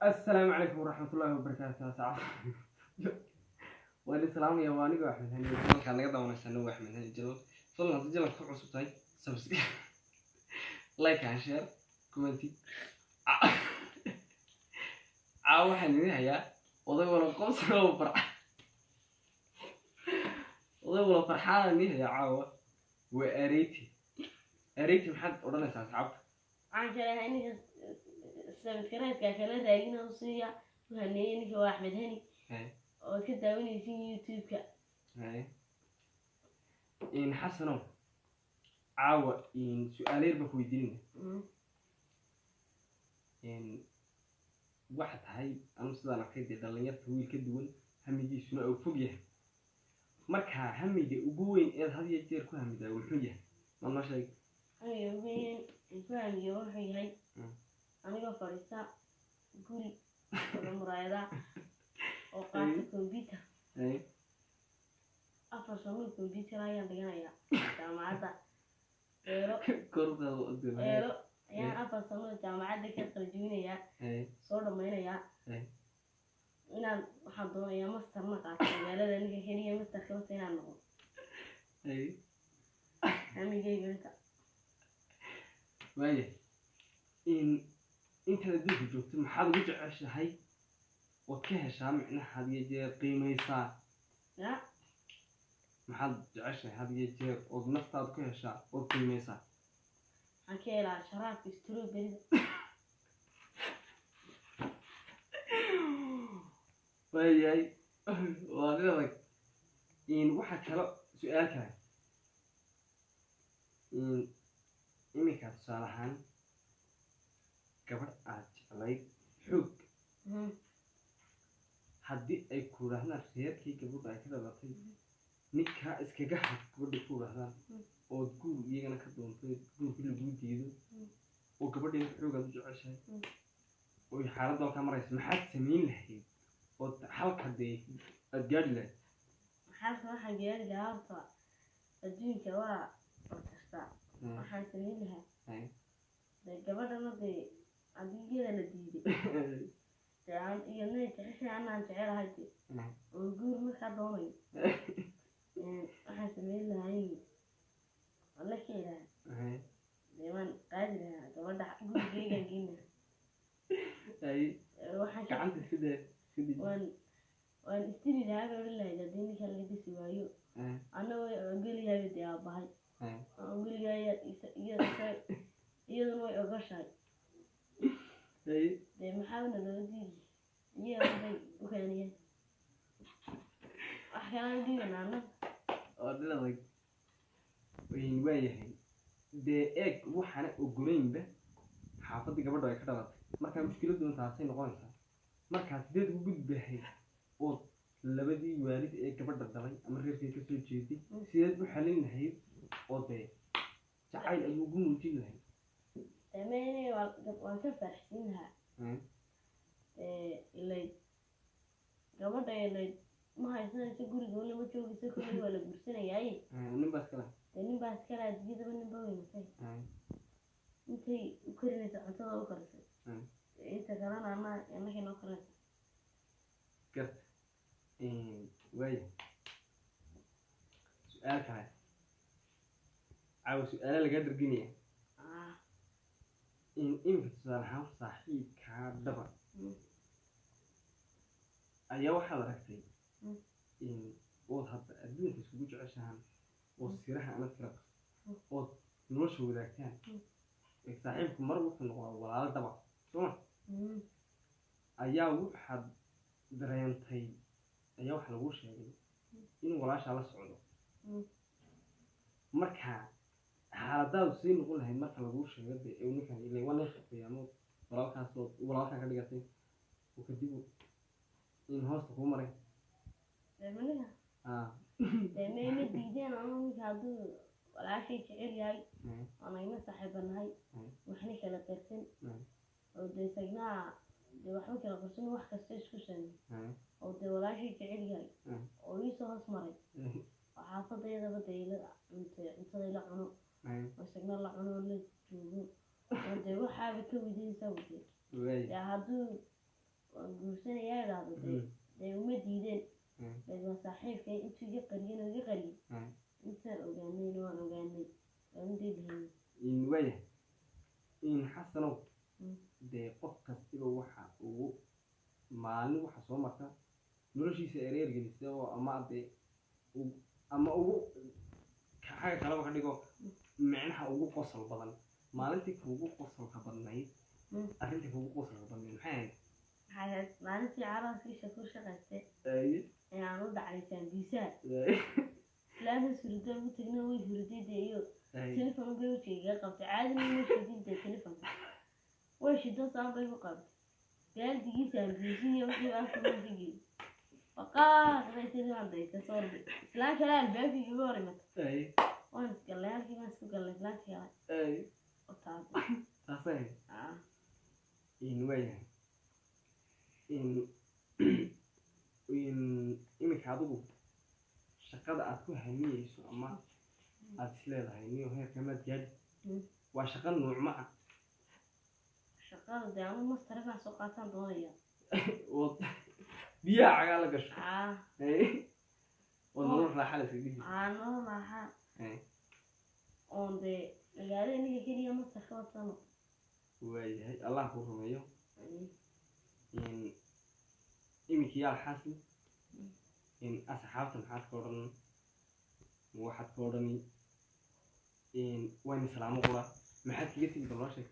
السلام عليكم ورحمة الله وبركاته سعد والسلام يا واني واحد هني جل كان لقى دعونا سنو واحد هني جل فلنا تجل فوق عصبتي سبسكرايب لايك and share كومنتي عاو حنين هيا وضي ولا قوس ولا فرح وضي ولا فرحان هيا عاو وأريتي محد أورانا سعد عن شرها إنك سبسكرايب كلا راجينا وصيا وهني إنك واحد هني وكده ويني في يوتيوب إن حسنوا عاوة إن سؤالين بكويدين إن واحد هاي أنا صدقنا كده دلنيات طويل كدول هميجي سنة أو فوقيه مركها هميجي وجوين إذا هذه يجير كل هميجي وحوجه ما شيء أيوة وين الفهم يروحي هاي أنا بفريسة قولي المرايدة وقعت الكمبيوتر أفرسون الكمبيوتر هاي عندنا يا جامعة كورة يعني أفرسون الجامعة كترجمين يا صورة مين يا أنا حضور يا مستر مقاط يا لا لأنك هني مستر خمسين عنه همي جاي بنت وايه إن أنت لديك جوت محل وجع هاي وكهشة معناه هذه يجي قيمة يسار لا محل جعشة هذه يجي وبنفترض كهشة وقيمة يسار حكي لا شراب يسترو بريد وايه وانا لك إن واحد كلا سؤال كان إن إمك صالحان قبل عليك حب haddii ay ku rahdaan reerkii gabadha ay ka dhalatay ninka iskaga xaq gabadha ku rahdaan oo guur iyagana ka doontay guurkii lagu diido oo gabadheeda xoogaad u jeceshahay oo xaaladda ka maraysa maxaad samayn lahayd oo halka dee aad gaadhi lahayd waxaan gaadhi lahaa horta adduunka waa orkastaa waxaan samayn lahaa dee gabadhana dee adigiyada la diiday iyo nayt xishaan jecel hayti oo guur marka doonay waxaan sameeyay lahayn wala keena deeman qaadi lahaa gabadha gurigeega geena waxaan gacanta sidee waan istiri lahaa gabadha hadii ninka la dhisi waayo ana way ogoliyahay dee aabahay ogoliyahay iyaduna way ogashahay dee maxaa loo diiday iyadoo u keeniyay waxaan diidanaa oo dhaladay weyn waayahay dee eeg waxaana ogolaynba xaafadda gabadha ay ka dhalatay markaa mushkiladdu intaasay noqonaysaa markaa sideed ugu gudbahay oo labadii waalid ee gabadha dhalay ama reerkay ka soo jeeday sideed u xalin lahayd oo dee jacayl ayuu ugu muujin lahayd تمانية وانتفع حسينها اللي قبضة اللي ما هي سنة تقولي ولا ما تشوفي سكولي ولا برسنة جاي نبى كلا نبى كلا جديد من نبوي مثلا أنتي وكلنا تعطوا وكرسي أنت كمان أنا كنا وكرسي كرت وين سؤال كمان عاوز سؤال اللي قدر جنيه إن إمك تصالحان صاحب كعدبا أيوة حضرتي إن وضح الدنيا تسوق عشان والسيرها أنا كرق ونمشي وذا كان صاحبكم مرة ولا دبا سمع أيوة حد درينتي أيوة حلوش يعني إن ولاش على صعوده مركها حالadaadu sii noqon lahayd marka lagu sheego ee ninkan ilaa wala shaqeeyano walaalka ka dhigatay oo kadib in hoosta ku maray deemana deemana diideen ama hadu walaashay jecel yahay ama ina saaxiibanahay waxna kala qarsan oo deesagnaa waxba kala qarsan wax kasta isku sameeyay oo de walaashay jecel yahay oo isoo hoos maray waxa fadhiyada badeylada inta la cuno وسجنا الله عنه اللي جوجو وده وحاب كويدين سوتي يا هادو guursanaya idhaahdo dee uma diideen laakiin saaxiibkay intuu iga qariyay intaan ogaanayna waan ogaanay waan u diidayna waya xasanow dee qof kastiba waxa ugu maalin waxa soo marta noloshiisa ereer gelisa oo ama ugu xagga kaleba ka dhigo micnaha ugu qosol badan maalintii kuugu qosolka badnayd arrintii kuugu qosolka badnayd maxay ahayd maalintii caraaskiisa ku shaqaystay ayaan u dhacay saambiisaha islaanta surida ugu tagna way hurdayda iyo telefon bay wajigayga qabtay caadina way shidintay telefonka way shido saan bay ku qabtay gaaldigii saambiisiyo wixii aan ku wajigay waqaaqday sidii aan dayta soorbi islaan kale albaabkii iga hor imatay waan isgalay halkii baan isku galay islaantii kale taasay waya iminka adigu shaqada aad ku hamiyeyso ama aad isleedahay niyo heerka maad gaadhi waa shaqa nuucma ah shaqada dee anu mastare baan soo qaataan doonaya biyaha cagaa la gasho oo nolol raaxa la iskaga jiro nolol raaxa oon dee magaalada iniga keliya mastar ka wadsano waayahay allah kuu rumeeyo iminka yaal xaasli asxaabta maxaad ka odhan waxaad ka odhani wayna salaamo qura maxaad kaga tegi doon noo sheeg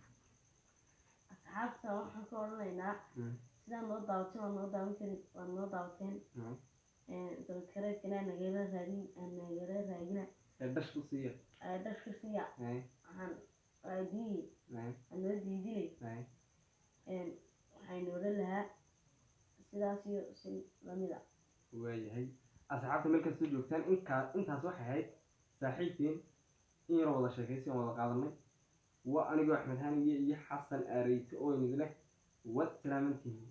asxaabta waxaan ka odhanaynaa sidaan noo daawatay waan noo daawan karin waan noo daawateen sabadkareedkana nagala raadina dhash ku siiya waxaan raadiyi anoo diidinay waxaynu odhan lahaa sidaas iyo si lamida waayahay asxaabta meel kastoo joogtaan intaas waxay ahayd saaxiibtiin in yar wada sheekaysi aan wada qaadanay waa anigoo axmed haniye iyo xasan aareyte oo inid leh wad salaamantihiin